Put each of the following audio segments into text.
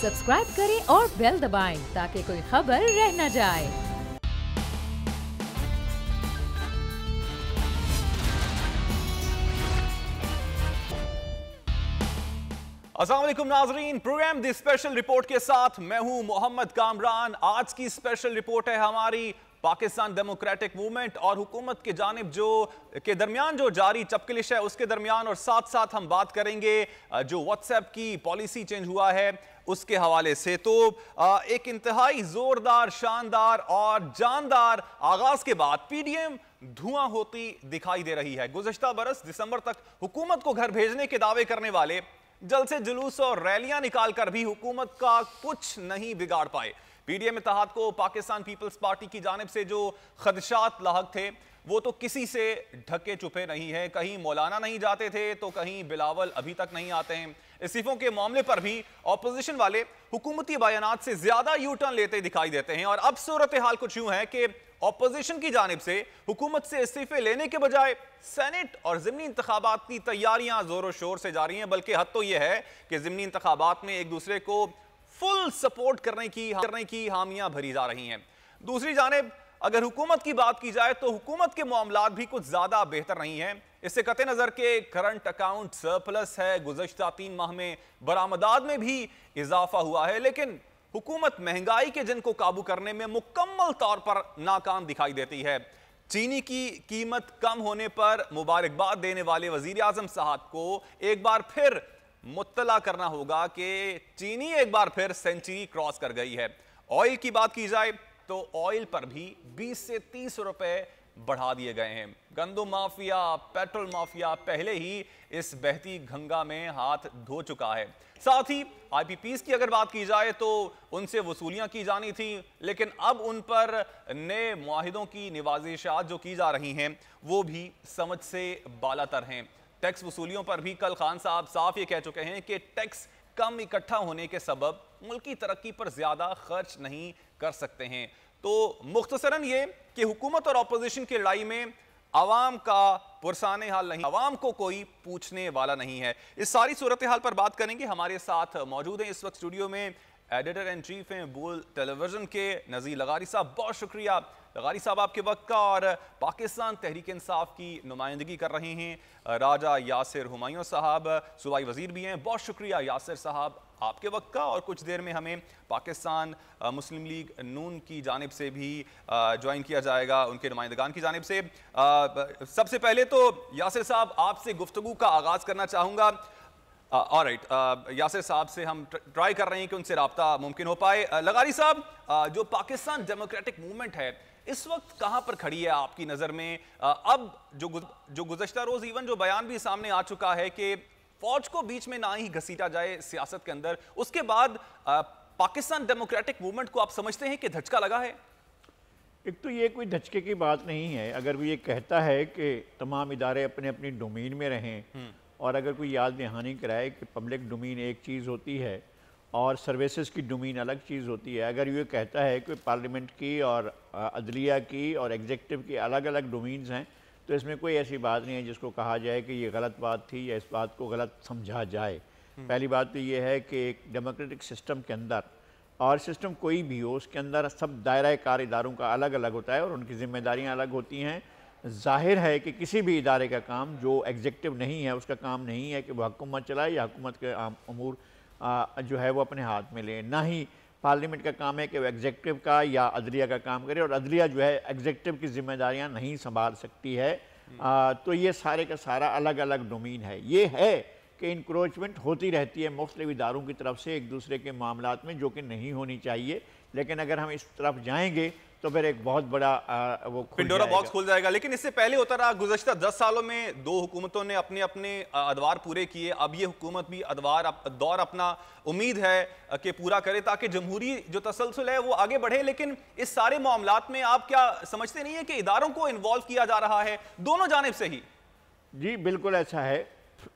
Subscribe करें और bell दबाएं ताकि कोई खबर रह न जाए। अस्सलाम वालेकुम नाजरीन, प्रोग्राम दी स्पेशल रिपोर्ट के साथ मैं हूं मोहम्मद कामरान। आज की स्पेशल रिपोर्ट है हमारी पाकिस्तान डेमोक्रेटिक मूवमेंट और हुकूमत के जानिब के दरमियान जो जारी चपकलिश है उसके दरमियान, और साथ साथ हम बात करेंगे जो व्हाट्सएप की पॉलिसी चेंज हुआ है उसके हवाले से। तो एक इंतहाई जोरदार, शानदार और जानदार आगाज के बाद पीडीएम धुआं होती दिखाई दे रही है। गुज़श्ता बरस दिसंबर तक हुकूमत को घर भेजने के दावे करने वाले जलसे, जुलूस और रैलियां निकालकर भी हुकूमत का कुछ नहीं बिगाड़ पाए। पीडीएम इत्तेहाद को पाकिस्तान पीपल्स पार्टी की जानिब से जो खदशात लाहक थे वो तो किसी से ढके छुपे नहीं है। कहीं मौलाना नहीं जाते थे तो कहीं बिलावल अभी तक नहीं आते हैं। इस्तीफों के मामले पर भी ऑपोजिशन वाले हुकूमती बयानात से ज्यादा यू टर्न लेते दिखाई देते हैं। और अब सूरत हाल कुछ यूं है कि ऑपोजिशन की जानिब से हुकूमत से इस्तीफे लेने के बजाय सेनेट और ज़िमनी इंतखाबात की तैयारियां जोरों शोर से जारी हैं। बल्कि हद तो यह है कि ज़िमनी इंतखाबात में एक दूसरे को फुल सपोर्ट करने की हामियां भरी जा रही हैं। दूसरी जानिब अगर हुकूमत की बात की जाए तो हुकूमत के मामलात भी कुछ ज्यादा बेहतर नहीं है। इससे कते नजर के करंट अकाउंट सरप्लस है, गुज़श्ता 3 माह में बरामदात में भी इजाफा हुआ है, लेकिन हुकूमत महंगाई के जंग को काबू करने में मुकम्मल तौर पर नाकाम दिखाई देती है। चीनी की कीमत कम होने पर मुबारकबाद देने वाले वजीर आजम साहब को एक बार फिर मुत्तला करना होगा कि चीनी एक बार फिर सेंचुरी क्रॉस कर गई है। ऑयल की बात की जाए तो ऑयल पर भी 20 से 30 रुपए बढ़ा दिए गए हैं। गंदम माफिया, पेट्रोल माफिया पहले ही इस बहती गंगा में हाथ धो चुका है। साथ ही आईपीपीज की अगर बात की जाए तो उनसे वसूलियां की जानी थी, लेकिन अब उन पर नए मुआहिदों की निवाजिशात जो की जा रही हैं वो भी समझ से बालातर हैं। टैक्स वसूलियों पर भी कल खान साहब साफ ये कह चुके हैं कि टैक्स कम इकट्ठा होने के सबब मुल्क की तरक्की पर ज्यादा खर्च नहीं कर सकते हैं। तो मुख्तसरन ये कि हुकूमत और अपोजिशन की लड़ाई में आवाम का पुरसाने हाल नहीं, आवाम को कोई पूछने वाला नहीं है। इस सारी सूरत हाल पर बात करेंगे। हमारे साथ मौजूद हैं इस वक्त स्टूडियो में एडिटर एंड चीफ हैं बोल टेलीविजन के नज़ीर लगारी साहब। बहुत शुक्रिया लगारी साहब आपके वक्त का। और पाकिस्तान तहरीक इंसाफ की नुमाइंदगी कर रहे हैं राजा यासिर हुमायूं साहब, सूबाई वजीर भी हैं। बहुत शुक्रिया यासिर साहब आपके वक्त का। और कुछ देर में हमें पाकिस्तान मुस्लिम लीग नून की जानिब से भी ज्वाइन किया जाएगा, उनके नुमाइंदगान की जानिब से। सबसे पहले तो यासिर साहब आपसे गुफ्तगू का आगाज़ करना चाहूँगा। ऑलराइट, यासिर साहब से हम ट्राई कर रहे हैं कि उनसे रब्ता मुमकिन हो पाए। लगारी साहब, जो पाकिस्तान डेमोक्रेटिक मूवमेंट है इस वक्त कहां पर खड़ी है आपकी नजर में? अब जो गुज़श्ता रोज इवन जो बयान भी सामने आ चुका है कि फौज को बीच में ना ही घसीटा जाए सियासत के अंदर, उसके बाद पाकिस्तान डेमोक्रेटिक मूवमेंट को आप समझते हैं कि धचका लगा है? एक तो ये कोई धचके की बात नहीं है। अगर वो ये कहता है कि तमाम इदारे अपने अपनी डोमेन में रहें और अगर कोई याद दहानी कराए कि पब्लिक डोमेन एक चीज़ होती है और सर्विसेज की डोमेन अलग चीज़ होती है, अगर ये कहता है कि पार्लियामेंट की और अदलिया की और एग्जीक्यूटिव की अलग अलग डोमेन्स हैं, तो इसमें कोई ऐसी बात नहीं है जिसको कहा जाए कि ये गलत बात थी या इस बात को गलत समझा जाए। पहली बात तो ये है कि एक डेमोक्रेटिक सिस्टम के अंदर, और सिस्टम कोई भी हो, उसके अंदर सब दायरा कार इदारों का अलग अलग होता है और उनकी जिम्मेदारियाँ अलग होती हैं। जाहिर है कि किसी भी इदारे का काम जो एग्जीक्यूटिव नहीं है उसका काम नहीं है कि वह हुकूमत चलाए या हुकूमत के अमूर जो है वो अपने हाथ में ले। ना ही पार्लियामेंट का काम है कि वो एग्जीक्यूटिव का या अदलिया का काम करे, और अदलिया जो है एग्जीक्यूटिव की जिम्मेदारियां नहीं संभाल सकती है। तो ये सारे का सारा अलग अलग डोमेन है। ये है कि इंक्रोचमेंट होती रहती है मुख्तलिफ इदारों की तरफ से एक दूसरे के मामलात में, जो कि नहीं होनी चाहिए। लेकिन अगर हम इस तरफ जाएंगे तो फिर एक बहुत बड़ा वो पिंडोरा बॉक्स खुल जाएगा। लेकिन इससे पहले होता रहा, गुज़श्ता 10 सालों में 2 हुकूमतों ने अपने अपने अदवार पूरे किए। अब ये हुकूमत भी दौर अपना उम्मीद है कि पूरा करे ताकि जमहूरी जो तसलसल है वो आगे बढ़े। लेकिन इस सारे मामलात में आप क्या समझते नहीं है कि इदारों को इन्वॉल्व किया जा रहा है दोनों जानिब से ही? जी बिल्कुल ऐसा है।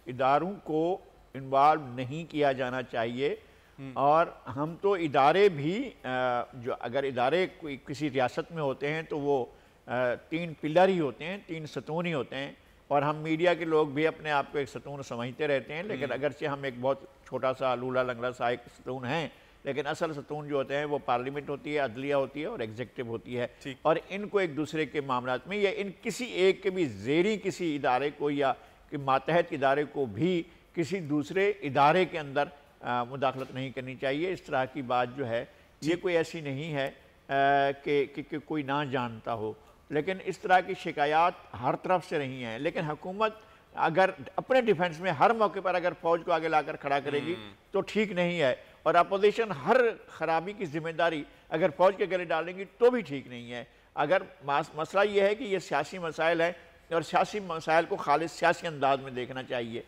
इदारों को इन्वॉल्व नहीं किया जाना चाहिए। और हम तो इदारे भी जो अगर इदारे कोई किसी रियासत में होते हैं तो वो 3 पिलर ही होते हैं, 3 सतून ही होते हैं। और हम मीडिया के लोग भी अपने आप को एक सतून समझते रहते हैं, लेकिन अगरचे हम एक बहुत छोटा सा लूला लंगड़ा सा एक सतून हैं, लेकिन असल सतून जो होते हैं वो पार्लियामेंट होती है, अदलिया होती है और एग्जीक्यूटिव होती है। और इनको एक दूसरे के मामलात में या इन किसी एक के भी ज़ेरी किसी इदारे को या कि मातहत इदारे को भी किसी दूसरे इदारे के अंदर मुदाखलत नहीं करनी चाहिए। इस तरह की बात जो है ये कोई ऐसी नहीं है कि कोई ना जानता हो, लेकिन इस तरह की शिकायत हर तरफ से रही हैं। लेकिन हुकूमत अगर अपने डिफेंस में हर मौके पर अगर फ़ौज को आगे लाकर खड़ा करेगी तो ठीक नहीं है, और अपोजिशन हर खराबी की जिम्मेदारी अगर फ़ौज के गले डालेंगी तो भी ठीक नहीं है। अगर मसला ये है कि ये सियासी मसाइल हैं और सियासी मसाइल को खालिस सियासी अंदाज में देखना चाहिए।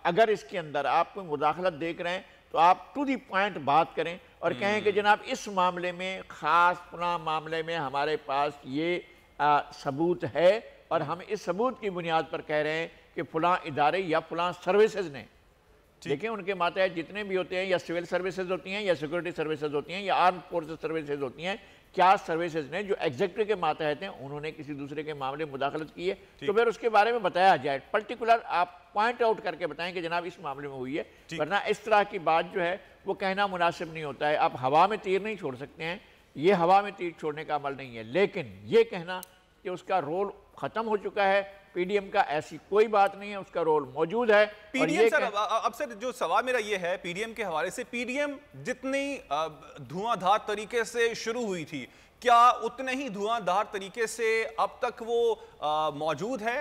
अगर इसके अंदर आप कोई मुदाखलत देख रहे हैं तो आप टू दी पॉइंट बात करें और कहें कि जनाब इस मामले में ख़ास पुना मामले में हमारे पास ये सबूत है और हम इस सबूत की बुनियाद पर कह रहे हैं कि फ़लाँ इदारे या फ़लाँ सर्विसेज ने, देखिए उनके मातहत जितने भी होते हैं या सिविल सर्विसेज होती हैं या सिक्योरिटी सर्विसेज होती हैं या आर्म फोर्सेज सर्विसेज होती हैं, क्या सर्विसेज ने जो एग्जीक्यूटिव के मातहत हैं उन्होंने किसी दूसरे के मामले में मुदाखलत की है तो फिर उसके बारे में बताया जाए, पर्टिकुलर आप पॉइंट आउट करके बताएं कि जनाब इस मामले में हुई है। वरना इस तरह की बात जो है वो कहना मुनासिब नहीं होता है। आप हवा में तीर नहीं छोड़ सकते हैं, ये हवा में तीर छोड़ने का अमल नहीं है, लेकिन ये कहना कि उसका रोल ख़त्म हो चुका है, पीडीएम का ऐसी कोई बात नहीं है, उसका रोल मौजूद है। पीडीएम सर, अब सर जो सवाल मेरा ये है पीडीएम के हवाले से, पीडीएम जितनी धुआंधार तरीके से शुरू हुई थी, क्या उतने ही धुआंधार तरीके से अब तक वो मौजूद है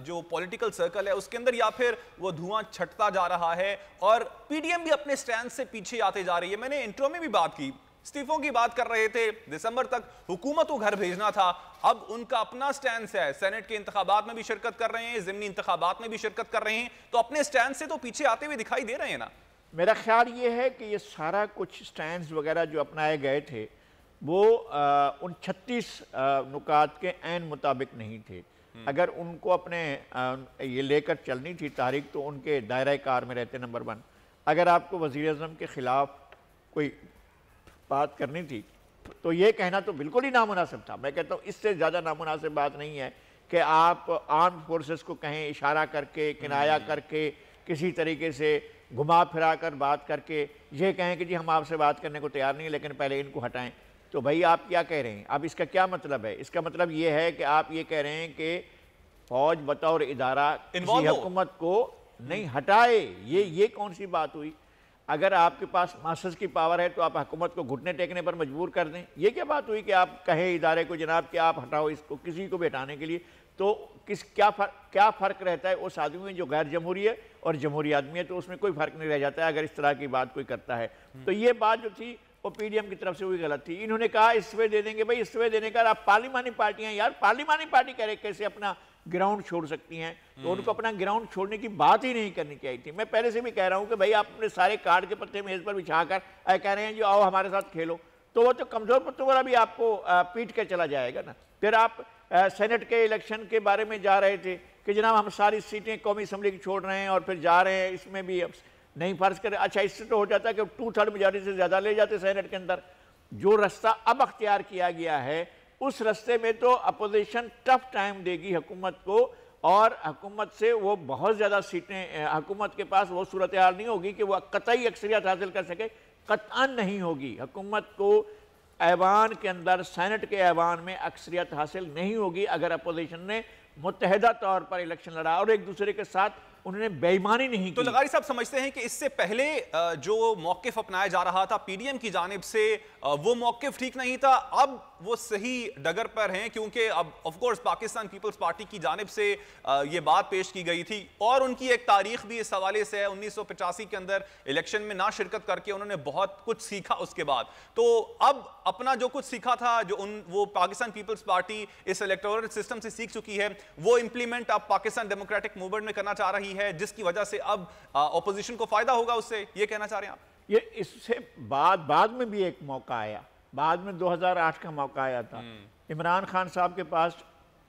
जो पॉलिटिकल सर्कल है उसके अंदर, या फिर वो धुआं छटता जा रहा है और पीडीएम भी अपने स्टैंड से पीछे आते जा रही है? मैंने इंट्रो में भी बात की, इस्तीफों की बात कर रहे थे, दिसंबर तक हुकूमत को घर भेजना था, अब उनका अपना स्टैंड है, सेनेट के इंतखाबात में भी शिरकत कर रहे हैं, ज़िमनी इंतखाबात में भी शिरकत कर रहे हैं, तो अपने स्टैंड से तो पीछे आते हुए दिखाई दे रहे हैं ना। मेरा ख्याल ये है कि ये सारा कुछ स्टैंड्स वगैरह जो अपनाए गए थे वो उन 36 नुकात के ऐन मुताबिक नहीं थे। अगर उनको अपने ये लेकर चलनी थी तारीख तो उनके दायरा कार में रहते। नंबर 1, अगर आपको वज़ीर-ए-आज़म के ख़िलाफ़ कोई बात करनी थी तो ये कहना तो बिल्कुल ही नामुनासिब था। मैं कहता हूँ इससे ज़्यादा नामुनासिब बात नहीं है कि आप आर्म फोर्सेस को कहें इशारा करके, किनाया करके, किसी तरीके से घुमा फिरा कर बात करके ये कहें कि जी हम आपसे बात करने को तैयार नहीं लेकिन पहले इनको हटाएं। तो भाई आप क्या कह रहे हैं? अब इसका क्या मतलब है? इसका मतलब ये है कि आप ये कह रहे हैं कि फ़ौज बतौर इदारा किसी हुकूमत को नहीं हटाए। ये कौन सी बात हुई? अगर आपके पास मास्टर्स की पावर है तो आप हुकूमत को घुटने टेकने पर मजबूर कर दें। ये क्या बात हुई कि आप कहें इदारे को जनाब कि आप हटाओ इसको, किसी को भी हटाने के लिए? तो क्या फ़र्क रहता है उस आदमी में जो गैर जमहूरी है और जमहूरी आदमी है? तो उसमें कोई फ़र्क नहीं रह जाता है अगर इस तरह की बात कोई करता है। तो ये बात जो थी वो पीडीएम की तरफ से हुई गलत थी। इन्होंने कहा इस्तीफे दे देंगे। भाई इस्तीफे देने का आप पार्लिमानी पार्टियां, यार पार्लिमानी पार्टी कह रहे कैसे अपना ग्राउंड छोड़ सकती हैं? तो उनको अपना ग्राउंड छोड़ने की बात ही नहीं करनी चाहिए थी। मैं पहले से भी कह रहा हूं कि भाई आप अपने सारे कार्ड के पत्ते मेज पर बिछाकर कह रहे हैं जो आओ हमारे साथ खेलो, तो वो तो कमजोर पत्तों वाला भी आपको पीट के चला जाएगा ना। फिर आप सेनेट के इलेक्शन के बारे में जा रहे थे कि जनाब हम सारी सीटें कौमी असम्बली की छोड़ रहे हैं और फिर जा रहे हैं इसमें भी नहीं फर्ज करें। अच्छा, इससे तो हो जाता है कि 2/3 मेजॉरिटी से ज़्यादा ले जाते सेनेट के अंदर। जो रास्ता अब अख्तियार किया गया है उस रास्ते में तो अपोजिशन टफ टाइम देगी हुकूमत को, और हुकूमत से वो बहुत ज़्यादा सीटें, हुकूमत के पास वो सूरत हाल नहीं होगी कि वह कतई अक्सरियत हासिल कर सके, कतई नहीं होगी। हुकूमत को ऐवान के अंदर, सेनेट के ऐवान में अक्सरियत हासिल नहीं होगी अगर अपोजिशन ने मुत्तहदा तौर पर इलेक्शन लड़ा और एक दूसरे के साथ उन्होंने बेईमानी नहीं की। तो लगारी साहब समझते हैं कि इससे पहले जो मौकिफ अपनाया जा रहा था पीडीएम की जानिब से वो मौकिफ ठीक नहीं था, अब वो सही डगर पर हैं, क्योंकि अब ऑफ कोर्स पाकिस्तान पीपल्स पार्टी की जानिब से ये बात पेश की गई थी और उनकी एक तारीख भी इस हवाले से है। 1985 के अंदर इलेक्शन में ना शिरकत करके उन्होंने बहुत कुछ सीखा उसके बाद। तो अब अपना जो कुछ सीखा था वो पाकिस्तान पीपल्स पार्टी इस इलेक्टोरल सिस्टम से सीख चुकी है, वो इंप्लीमेंट अब पाकिस्तान डेमोक्रेटिक मूवमेंट में करना चाह रही है, जिसकी वजह से अब ऑपोजिशन को फायदा होगा उससे, ये कहना चाह रहे हैं आप? ये इससे बाद में भी एक मौका आया, बाद में 2008 का मौका आया था। इमरान खान साहब के पास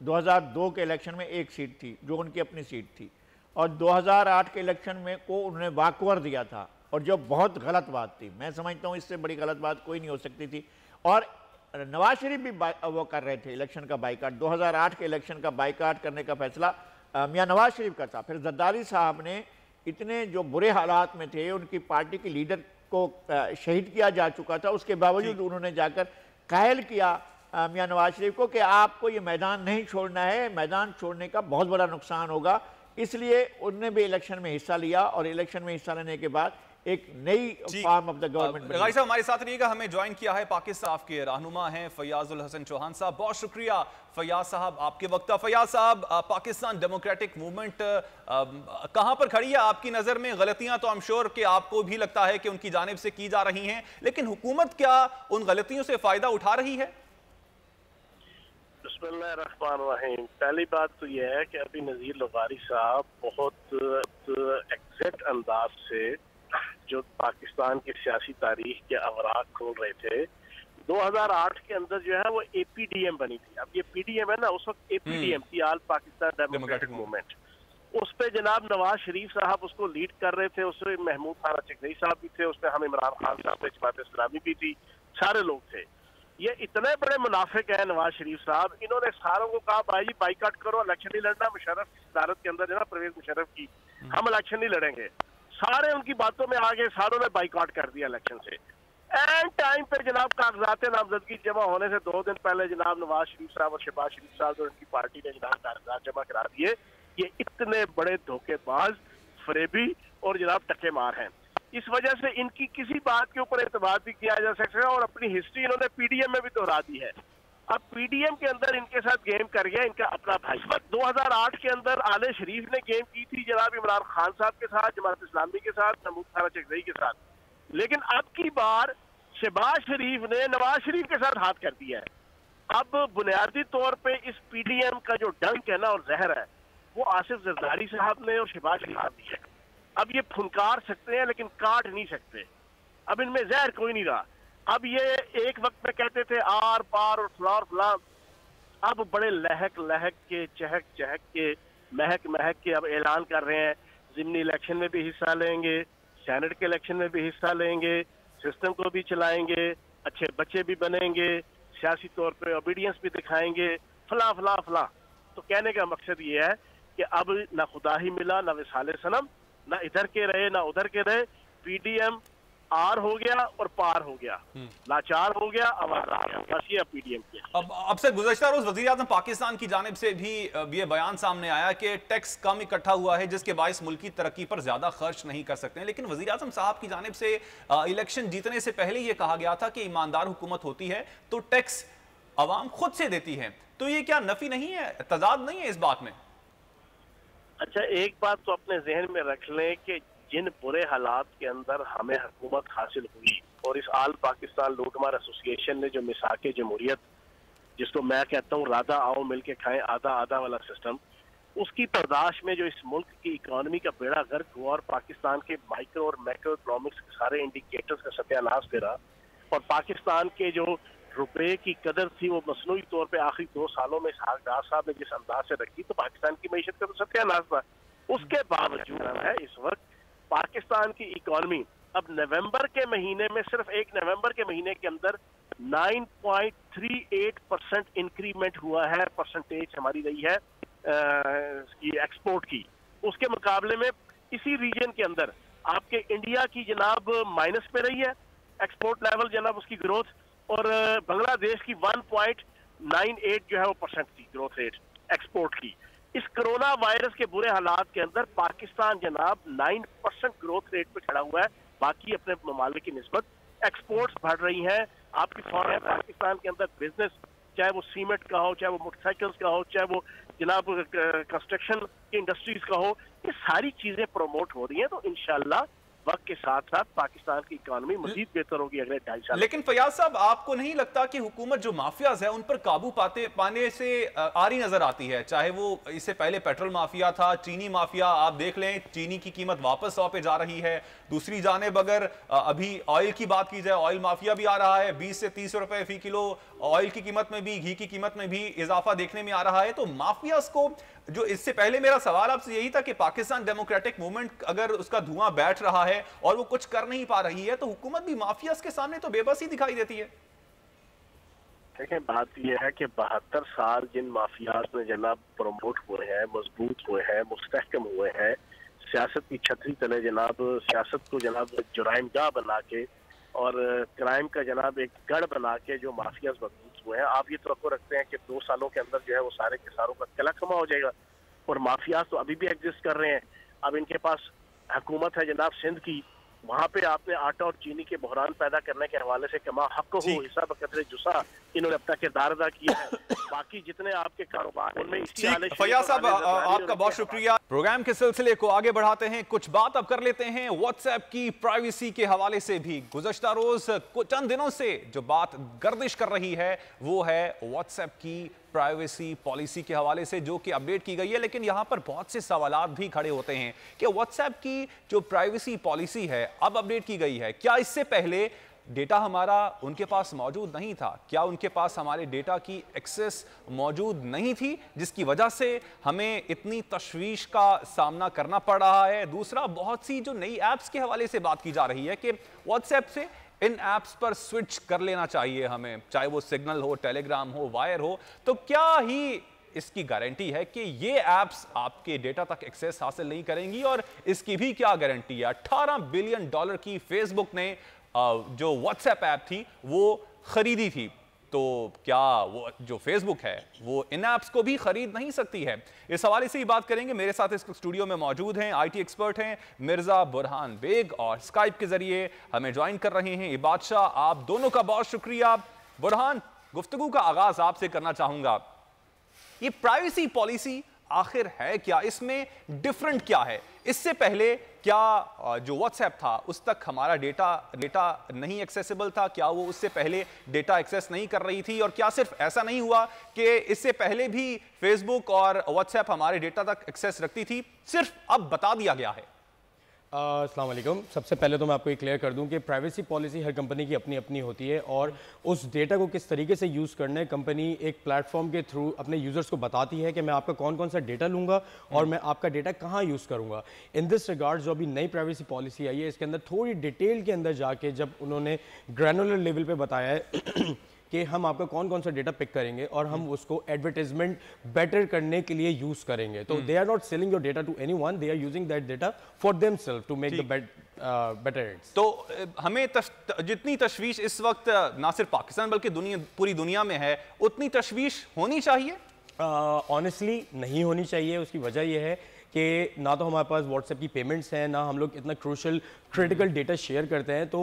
2002 के इलेक्शन में एक सीट थी जो उनकी अपनी सीट थी, और 2008 के इलेक्शन में को उन्होंने वाकओवर दिया था, और जो बहुत गलत बात थी। मैं समझता हूँ इससे बड़ी गलत बात कोई नहीं हो सकती थी। और नवाज शरीफ भी वो कर रहे थे इलेक्शन का बाइकाट, 2008 के इलेक्शन का बाइकाट करने का फैसला मियां नवाज शरीफ का था। फिर जरदारी साहब ने इतने जो बुरे हालात में थे, उनकी पार्टी की लीडर को शहीद किया जा चुका था, उसके बावजूद उन्होंने जाकर कायल किया मियां नवाज शरीफ को कि आपको ये मैदान नहीं छोड़ना है, मैदान छोड़ने का बहुत बड़ा नुकसान होगा। इसलिए उन्होंने भी इलेक्शन में हिस्सा लिया और इलेक्शन में हिस्सा लेने के बाद एक नई फॉर्म ऑफ द गवर्नमेंट। गाजी साहब हमारे साथ रहिएगा, हमें ज्वाइन किया है पाकिस्तान के रहनुमा हैं फयाजुल हसन चौहान साहब। बहुत शुक्रिया फयाज साहब आपके वक्त। फयाज साहब, पाकिस्तान डेमोक्रेटिक मूवमेंट कहां पर खड़ी है आपकी नजर में? गलतियां तो आई एम श्योर कि आपको भी लगता है कि उनकी जानिब से की जा रही हैं, लेकिन हुकूमत क्या उन गलतियों से फायदा उठा रही है? बिस्मिल्लाहिर्रहमानिर्रहीम। पहली बात तो यह है कि अभी नज़ीर लग़ारी साहब बहुत एग्जैक्ट अंदाज से जो पाकिस्तान की सियासी तारीख के अवराक खोल रहे थे। 2008 के अंदर जो है वो APDM बनी थी। अब ये PDM है ना, उस वक्त APDM थी, ऑल पाकिस्तान डेमोक्रेटिक मूवमेंट। उस पे जनाब नवाज शरीफ साहब उसको लीड कर रहे थे, उसमें महमूद खान चकधरी साहब भी थे, उसमें हम इमरान खान साहब थे, जमात इस्लामी भी थी, सारे लोग थे। ये इतने बड़े मुनाफिक हैं नवाज शरीफ साहब, इन्होंने सारों को कहा भाई जी बाइकाट करो, इलेक्शन नहीं लड़ना। मुशर्रफ की सदारत के अंदर जो ना परवेज मुशर्रफ की, हम इलेक्शन नहीं लड़ेंगे। सारे उनकी बातों में आगे, सारों ने बाइकाट कर दिया इलेक्शन से। एंड टाइम पे जनाब कागजात नामजदगी जमा होने से 2 दिन पहले जनाब नवाज शरीफ साहब और शहबाज शरीफ साहब और उनकी पार्टी ने जनाब कागजात जमा करा दिए। ये इतने बड़े धोखेबाज, फरेबी और जनाब टके मार हैं। इस वजह से इनकी किसी बात के ऊपर एतबार भी किया जा सकता है और अपनी हिस्ट्री इन्होंने PDM में भी दोहरा दी है। अब PDM के अंदर इनके साथ गेम कर गया इनका अपना भाई। 2008 के अंदर आले शरीफ ने गेम की थी जनाब इमरान खान साहब के साथ, जमात इस्लामी के साथ, महमूद खान चकधरी के साथ। लेकिन अब की बार शहबाज शरीफ ने नवाज शरीफ के साथ हाथ कर दिया है। अब बुनियादी तौर पे इस PDM का जो डंक है ना और जहर है, वो आसिफ जरदारी साहब ने और शहबाज शरीफ साहब ने है। अब ये फुनकार सकते हैं लेकिन काट नहीं सकते। अब इनमें जहर कोई नहीं रहा। अब ये एक वक्त में कहते थे आर पार और फला और फला, अब बड़े लहक लहक के, चहक चहक के, महक महक के अब ऐलान कर रहे हैं ज़िमनी इलेक्शन में भी हिस्सा लेंगे, सेनेट के इलेक्शन में भी हिस्सा लेंगे, सिस्टम को भी चलाएंगे, अच्छे बच्चे भी बनेंगे, सियासी तौर पे ओबीडियंस भी दिखाएंगे, फला फला फला। तो कहने का मकसद ये है कि अब ना खुदा ही मिला, ना विसाले सनम, ना इधर के रहे ना उधर के रहे। PDM आर हो गया और पार हो गया, लाचार हो गया, आवाज आ गया। बस ये PDM की। अब से गुज़श्ता रोज वज़ीर आज़म पाकिस्तान की जानिब से भी ये बयान सामने आया कि टैक्स कम इकट्ठा हुआ है जिसके बायस मुल्की तरक्की पर ज्यादा खर्च नहीं कर सकते हैं। लेकिन वज़ीर आज़म साहब की जानिब से इलेक्शन जीतने से पहले ये कहा गया था कि ईमानदार हुकूमत होती है तो टैक्स अवाम खुद से देती है। तो ये क्या नफी नहीं है, तजाद नहीं है इस बात में? अच्छा, एक बात तो अपने जहन में रख लें कि जिन बुरे हालात के अंदर हमें हुकूमत हासिल हुई और इस आल पाकिस्तान लूटमार एसोसिएशन ने जो मिसाके जमहूरियत, जिसको मैं कहता हूँ राधा आओ मिलके खाएं आधा आधा वाला सिस्टम, उसकी बर्दाश्त में जो इस मुल्क की इकोनॉमी का बेड़ा गर्क हुआ और पाकिस्तान के माइक्रो और मैक्रो इकोनॉमिक्स के सारे इंडिकेटर्स का सत्यानाश करा और पाकिस्तान के जो रुपए की कदर थी वो मसनूई तौर पे आखिरी 2 सालों में इसहाक़ साहब ने जिस अंदाज से रखी तो पाकिस्तान की मईशत का तो सत्यानाश था। उसके बावजूद है इस वक्त पाकिस्तान की इकोनॉमी अब नवंबर के महीने में, सिर्फ 1 नवंबर के महीने के अंदर 9.38% इंक्रीमेंट हुआ है, परसेंटेज हमारी रही है एक्सपोर्ट की। उसके मुकाबले में इसी रीजन के अंदर आपके इंडिया की जनाब माइनस पे रही है एक्सपोर्ट लेवल जनाब उसकी ग्रोथ, और बांग्लादेश की 1.98 जो है वो परसेंट थी ग्रोथ रेट एक्सपोर्ट की। इस कोरोना वायरस के बुरे हालात के अंदर पाकिस्तान जनाब 9% ग्रोथ रेट पे खड़ा हुआ है। बाकी अपने ममालिक की निस्बत एक्सपोर्ट्स बढ़ रही हैं। आपकी फॉरेन पाकिस्तान के अंदर बिजनेस, चाहे वो सीमेंट का हो, चाहे वो मोटरसाइकिल्स का हो, चाहे वो जनाब कंस्ट्रक्शन की इंडस्ट्रीज का हो, ये सारी चीजें प्रमोट हो रही हैं। तो इंशाल्लाह वक्त के साथ साथ पाकिस्तान की इकोनॉमी मजीद बेहतर होगी अगले 2.5 साल। लेकिन फयाज साहब, आपको नहीं लगता कि हुकूमत जो माफियाज है उन पर काबू पाने से आ रही नजर आती है? चाहे वो इससे पहले पेट्रोल माफिया था, चीनी माफिया, आप देख लें चीनी की कीमत वापस 100 पे जा रही है। दूसरी जानेब अगर अभी ऑयल की बात की जाए, ऑयल माफिया भी आ रहा है, 20 से 30 रुपए फी किलो ऑयल की कीमत में भी, घी की कीमत में भी इजाफा देखने में आ रहा है। तो माफियाज को जो, इससे पहले मेरा सवाल आपसे यही था कि पाकिस्तान डेमोक्रेटिक मूवमेंट अगर उसका धुआं बैठ रहा है और वो कुछ कर नहीं पा रही है तो हुकूमत भी माफियाज के सामने तो बेबस ही दिखाई देती है। देखें, बात यह है कि 72 साल जिन माफियाज ने जनाब प्रमोट हुए हैं, मजबूत हुए हैं, मुस्तहकम हुए हैं, सियासत की छतरी तले जनाब सियासत को जनाब जुराइमगाह बना के और क्राइम का जनाब एक गढ़ बना के जो माफियाज मजबूत हुए हैं, आप ये तवक्को रखते हैं कि 2 सालों के अंदर जो है वो सारे के सारों का किला खमा हो जाएगा? और माफियाज तो अभी भी एग्जिस्ट कर रहे हैं। अब इनके पास हुकूमत है जनाब सिंध की, वहाँ पे आपने आटा और चीनी के बहरान पैदा करने के हवाले से कमा हक हो हिस्सा बकदरे जुसा इन्होंने अपना किरदार अदा किया है। बाकी जितने आपके कारोबार उनमें इसी फैयाज साहब आपका बहुत शुक्रिया। प्रोग्राम के सिलसिले को आगे बढ़ाते हैं, कुछ बात अब कर लेते हैं व्हाट्सएप की प्राइवेसी के हवाले से भी। गुज़श्ता रोज चंद दिनों से जो बात गर्दिश कर रही है वो है व्हाट्सएप की प्राइवेसी पॉलिसी के हवाले से, जो कि अपडेट की गई है। लेकिन यहां पर बहुत से सवालात भी खड़े होते हैं कि व्हाट्सएप की जो प्राइवेसी पॉलिसी है अब अपडेट की गई है, क्या इससे पहले डेटा हमारा उनके पास मौजूद नहीं था? क्या उनके पास हमारे डेटा की एक्सेस मौजूद नहीं थी जिसकी वजह से हमें इतनी तशवीश का सामना करना पड़ रहा है? दूसरा, बहुत सी जो नई ऐप्स के हवाले से बात की जा रही है कि व्हाट्सएप से इन ऐप्स पर स्विच कर लेना चाहिए हमें, चाहे वो सिग्नल हो, टेलीग्राम हो, वायर हो। तो क्या ही इसकी गारंटी है कि ये ऐप्स आपके डेटा तक एक्सेस हासिल नहीं करेंगी? और इसकी भी क्या गारंटी है? $18 बिलियन की फेसबुक ने जो व्हाट्सएप ऐप थी वो खरीदी थी, तो क्या वो जो फेसबुक है वो इन ऐप्स को भी खरीद नहीं सकती है? इस हवाले से ही बात करेंगे। मेरे साथ इस स्टूडियो में मौजूद हैं आईटी एक्सपर्ट हैं मिर्जा बुरहान बेग और स्काइप के जरिए हमें ज्वाइन कर रहे हैं इबाद शाह। आप दोनों का बहुत शुक्रिया। बुरहान, गुफ्तगू का आगाज आपसे करना चाहूंगा। ये प्राइवेसी पॉलिसी आखिर है क्या? इसमें डिफरेंट क्या है? इससे पहले क्या जो व्हाट्सएप था उस तक हमारा डेटा नहीं एक्सेसिबल था? क्या वो उससे पहले डेटा एक्सेस नहीं कर रही थी? और क्या सिर्फ ऐसा नहीं हुआ कि इससे पहले भी फेसबुक और व्हाट्सएप हमारे डेटा तक एक्सेस रखती थी, सिर्फ अब बता दिया गया है? अस्सलाम वालेकुम। सबसे पहले तो मैं आपको ये क्लियर कर दूं कि प्राइवेसी पॉलिसी हर कंपनी की अपनी अपनी होती है और उस डेटा को किस तरीके से यूज़ करना है कंपनी एक प्लेटफॉर्म के थ्रू अपने यूज़र्स को बताती है कि मैं आपका कौन कौन सा डेटा लूँगा और मैं आपका डेटा कहाँ यूज़ करूँगा। इन दिस रिगार्ड जो अभी नई प्राइवेसी पॉलिसी आई है इसके अंदर थोड़ी डिटेल के अंदर जाके जब उन्होंने ग्रैनुलर लेवल पर बताया है कि हम आपका कौन कौन सा डेटा पिक करेंगे और हम उसको एडवर्टाइजमेंट बेटर करने के लिए यूज करेंगे। तो they are not selling your data to anyone, they are using that data for themselves to make the better ads. तो हमें जितनी तशवीश इस वक्त ना सिर्फ पाकिस्तान बल्कि पूरी दुनिया में है, उतनी तशवीश होनी चाहिए? ऑनेस्टली नहीं होनी चाहिए। उसकी वजह यह है कि ना तो हमारे पास व्हाट्सएप की पेमेंट्स हैं, ना हम लोग इतना क्रिटिकल डेटा शेयर करते हैं। तो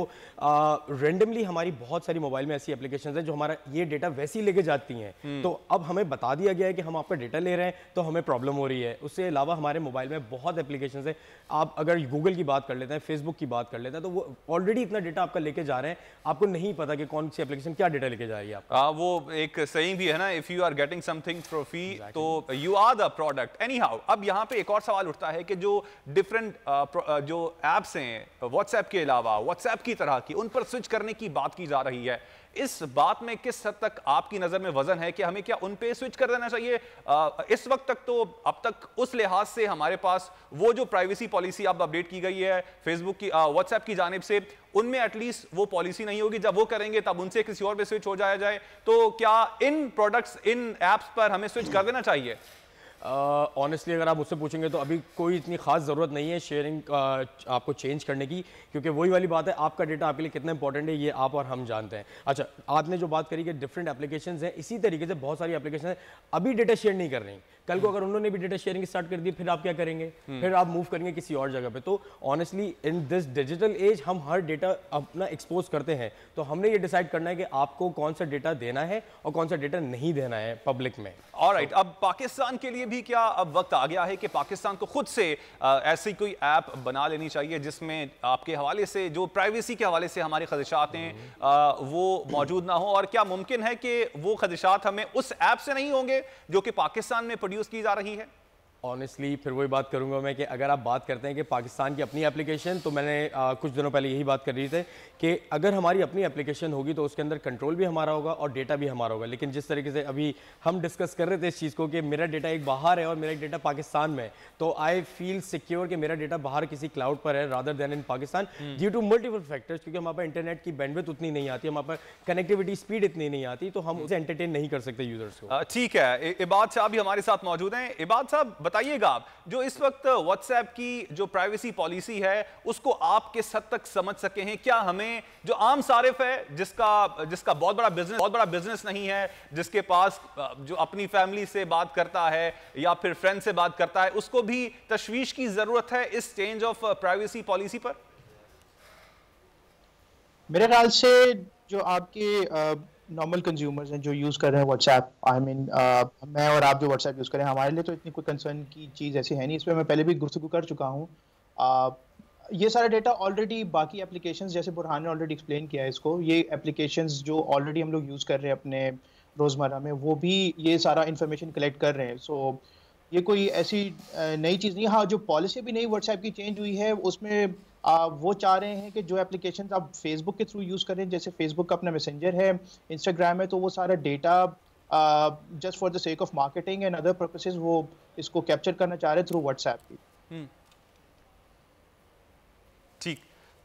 रेंडमली हमारी बहुत सारी मोबाइल में ऐसी एप्लीकेशंस हैं जो हमारा ये डेटा वैसे ही लेके जाती हैं। तो अब हमें बता दिया गया है कि हम आपका डेटा ले रहे हैं तो हमें प्रॉब्लम हो रही है। उससे अलावा हमारे मोबाइल में बहुत एप्लीकेशंस हैं। आप अगर गूगल की बात कर लेते हैं, फेसबुक की बात कर लेते हैं, तो वो ऑलरेडी इतना डेटा आपका लेके जा रहे हैं, आपको नहीं पता कि कौन सी एप्लीकेशन क्या डेटा लेके जा रही है आपका। वो एक सही भी है ना, if you are getting something for free तो you are the product. Anyhow, अब यहाँ पे एक और सवाल उठता है कि जो डिफरेंट जो एप्स हैं व्हाट्सएप के अलावा, व्हाट्सएप की तरह की, उन पर स्विच करने की बात की जा रही है। इस बात में किस हद तक आपकी नजर में वजन है कि हमें क्या उन पे स्विच कर देना चाहिए? इस वक्त तक तो अब तक उस लिहाज से हमारे पास वो जो प्राइवेसी पॉलिसी अब अपडेट की गई है फेसबुक की, व्हाट्सएप की जानिब से, उनमें एटलीस्ट वो पॉलिसी नहीं होगी। जब वो करेंगे तब उनसे किसी और पे स्विच हो जाया जाए। तो क्या इन प्रोडक्ट्स, इन एप्स पर हमें स्विच कर देना चाहिए? ऑनेस्टली अगर आप मुझसे पूछेंगे तो अभी कोई इतनी खास ज़रूरत नहीं है शेयरिंग आपको चेंज करने की, क्योंकि वही वाली बात है, आपका डेटा आपके लिए कितना इंपॉर्टेंट है ये आप और हम जानते हैं। अच्छा, आपने जो बात करी कि डिफरेंट एप्लीकेशंस हैं, इसी तरीके से बहुत सारी एप्लीकेशन हैं अभी डेटा शेयर नहीं कर रही। कल को अगर उन्होंने भी डेटा शेयरिंग स्टार्ट कर दी फिर आप क्या करेंगे? फिर आप मूव करेंगे किसी और जगह पे। तो honestly in this digital age हम हर डेटा अपना एक्सपोज करते हैं, तो हमने ये डिसाइड करना है कि आपको कौन सा डेटा देना है और कौन सा डेटा नहीं देना है पब्लिक में। ऑलराइट, अब पाकिस्तान के लिए भी क्या अब वक्त आ गया है कि पाकिस्तान को खुद से ऐसी कोई ऐप बना लेनी चाहिए जिसमें आपके हवाले से, जो प्राइवेसी के हवाले से हमारे खदशात हैं वो मौजूद ना हो? और क्या मुमकिन है कि वो खदशात हमें उस ऐप से नहीं होंगे जो कि पाकिस्तान में प्रोड्यूस की जा रही है? ऑनेस्टली फिर वही बात करूंगा मैं कि अगर आप बात करते हैं कि पाकिस्तान की अपनी एप्लीकेशन, तो मैंने कुछ दिनों पहले यही बात कर रही थी कि अगर हमारी अपनी एप्लीकेशन होगी तो उसके अंदर कंट्रोल भी हमारा होगा और डेटा भी हमारा होगा। लेकिन जिस तरीके से अभी हम डिस्कस कर रहे थे इस चीज़ को कि मेरा डेटा एक बाहर है और मेरा एक डेटा पाकिस्तान में है, तो आई फील सिक्योर कि मेरा डेटा बाहर किसी क्लाउड पर है rather than in Pakistan, due to multiple factors. क्योंकि हमारे पास इंटरनेट की बैंडविड्थ उतनी नहीं आती, हमारे पास कनेक्टिविटी स्पीड इतनी नहीं आती, तो हम उसे एंटरटेन नहीं कर सकते यूजर्स को। ठीक है, इबाद साहब भी हमारे साथ मौजूद हैं। इबाद साहब बताइएगा आप, जो इस वक्त व्हाट्सएप की जो प्राइवेसी पॉलिसी है उसको आप किस हद तक समझ सके हैं? क्या हमें जो आम सारिफ है, जिसका बहुत बड़ा बिजनेस नहीं है, जिसके पास जो अपनी फैमिली से बात करता है या फिर फ्रेंड से बात करता है, उसको भी तशवीश की जरूरत है इस चेंज ऑफ प्राइवेसी पॉलिसी पर? मेरे ख्याल से जो आपके नॉर्मल कंज्यूमर्स हैं जो यूज़ कर रहे हैं व्हाट्सएप, मैं और आप जो व्हाट्सएप यूज़ करें, हमारे लिए तो इतनी कोई कंसर्न की चीज़ ऐसी है नहीं। इस पर मैं पहले भी गुफ्तगू कर चुका हूँ। ये सारा डेटा ऑलरेडी बाकी एप्लीकेशंस, जैसे बुरहान ने ऑलरेडी एक्सप्लेन किया है इसको, ये एप्लीकेशंस जो ऑलरेडी हम लोग यूज़ कर रहे हैं अपने रोज़मर्रा में, वो भी ये सारा इन्फॉर्मेशन कलेक्ट कर रहे हैं। सो ये कोई ऐसी नई चीज़ नहीं। हाँ, जो पॉलिसी भी नई व्हाट्सएप की चेंज हुई है उसमें वो चाह रहे हैं कि जो एप्लीकेशन आप फेसबुक के थ्रू यूज़ करें, जैसे फेसबुक का अपना मैसेंजर है, इंस्टाग्राम है, तो वो सारा data just for the sake of marketing and other purposes वो इसको कैप्चर करना चाह रहे हैं थ्रू व्हाट्सएप भी।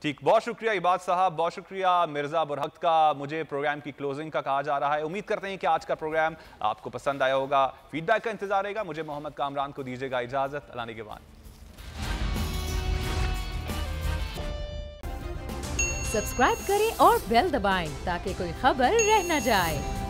ठीक, बहुत शुक्रिया इबाद साहब, बहुत शुक्रिया मिर्ज़ा बुरहक का। मुझे प्रोग्राम की क्लोजिंग का कहा जा रहा है। उम्मीद करते हैं कि आज का प्रोग्राम आपको पसंद आया होगा। फीडबैक का इंतजार रहेगा। मुझे मोहम्मद कामरान को दीजिएगा इजाजत। अल्लाह निगहबान। सब्सक्राइब करें और बेल दबाएं ताकि कोई खबर रह न जाए।